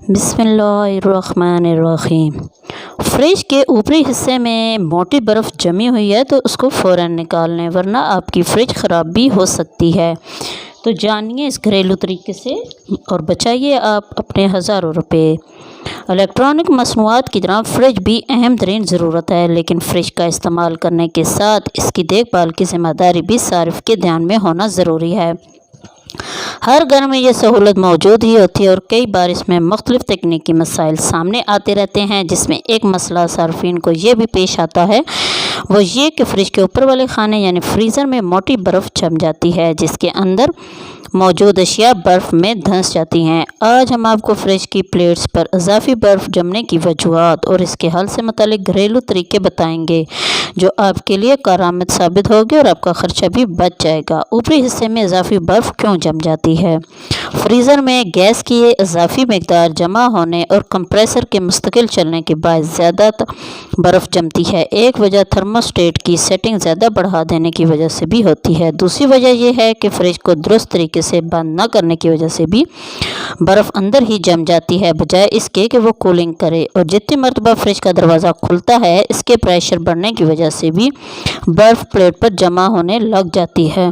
بسم اللہ الرحمن الرحیم۔ فریج کے اوپری حصے میں موٹی برف جمی ہوئی ہے تو اس کو فوراً نکال لیں، ورنہ آپ کی فریج خراب بھی ہو سکتی ہے۔ تو جانیے اس گھریلو طریقے سے اور بچائیے آپ اپنے ہزاروں روپے۔ الیکٹرانک مصنوعات کی طرح فریج بھی اہم ترین ضرورت ہے، لیکن فریج کا استعمال کرنے کے ساتھ اس کی دیکھ بھال کی ذمہ داری بھی صارف کے دھیان میں ہونا ضروری ہے۔ ہر گھر میں یہ سہولت موجود ہی ہوتی ہے اور کئی بار اس میں مختلف تکنیکی مسائل سامنے آتے رہتے ہیں، جس میں ایک مسئلہ صارفین کو یہ بھی پیش آتا ہے وہ یہ کہ فریج کے اوپر والے خانے یعنی فریزر میں موٹی برف جم جاتی ہے، جس کے اندر موجود اشیاء برف میں دھنس جاتی ہیں۔ آج ہم آپ کو فریج کی پلیٹس پر اضافی برف جمنے کی وجوہات اور اس کے حل سے متعلق گھریلو طریقے بتائیں گے، جو آپ کے لیے کارآمد ثابت ہوگی اور آپ کا خرچہ بھی بچ جائے گا۔ اوپری حصے میں اضافی برف کیوں جم جاتی ہے؟ فریزر میں گیس کی اضافی مقدار جمع ہونے اور کمپریسر کے مستقل چلنے کے باعث زیادہ برف جمتی ہے۔ ایک وجہ تھرموسٹیٹ کی سیٹنگ زیادہ بڑھا دینے کی وجہ سے بھی ہوتی ہے۔ دوسری وجہ یہ ہے کہ فریج کو درست طریقے سے بند نہ کرنے کی وجہ سے بھی برف اندر ہی جم جاتی ہے، بجائے اس کے کہ وہ کولنگ کرے، اور جتنی مرتبہ فریج کا دروازہ کھلتا ہے اس کے پریشر بڑھنے کی وجہ سے بھی برف پلیٹ پر جمع ہونے لگ جاتی ہے۔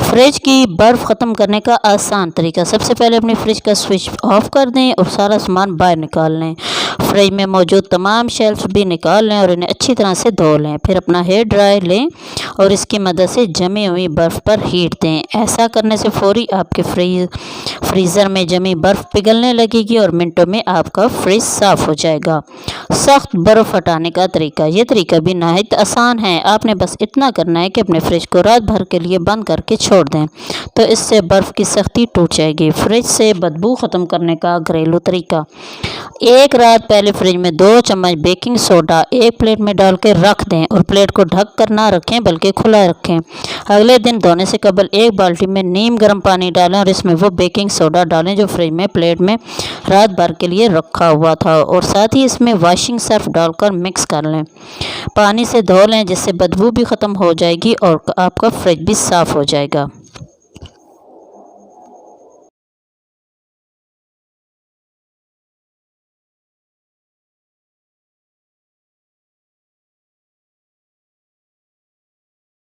فریج کی برف ختم کرنے کا آسان طریقہ: سب سے پہلے اپنی فریج کا سوئچ آف کر دیں اور سارا سامان باہر نکال لیں۔ فریج میں موجود تمام شیلفز بھی نکال لیں اور انہیں اچھی طرح سے دھو لیں۔ پھر اپنا ہیئر ڈرائر لیں اور اس کی مدد سے جمی ہوئی برف پر ہیٹ دیں۔ ایسا کرنے سے فوری آپ کے فریزر میں جمی برف پگھلنے لگے گی اور منٹوں میں آپ کا فریج صاف ہو جائے گا۔ سخت برف ہٹانے کا طریقہ: یہ طریقہ بھی نہایت آسان ہے۔ آپ نے بس اتنا کرنا ہے کہ اپنے فریج کو رات بھر کے لیے بند کر کے چھوڑ دیں، تو اس سے برف کی سختی ٹوٹ جائے گی۔ فریج سے بدبو ختم کرنے کا گھریلو طریقہ: ایک رات پہلے فریج میں 2 چمچ بیکنگ سوڈا ایک پلیٹ میں ڈال کے رکھ دیں اور پلیٹ کو ڈھک کر نہ رکھیں بلکہ کھلا رکھیں۔ اگلے دن دھونے سے قبل ایک بالٹی میں نیم گرم پانی ڈالیں اور اس میں وہ بیکنگ سوڈا ڈالیں جو فریج میں پلیٹ میں رات بھر کے لیے رکھا ہوا تھا، اور ساتھ ہی اس میں واشنگ صرف ڈال کر مکس کر لیں۔ پانی سے دھو لیں، جس سے بدبو بھی ختم ہو جائے گی اور آپ کا فریج بھی صاف ہو جائے گا۔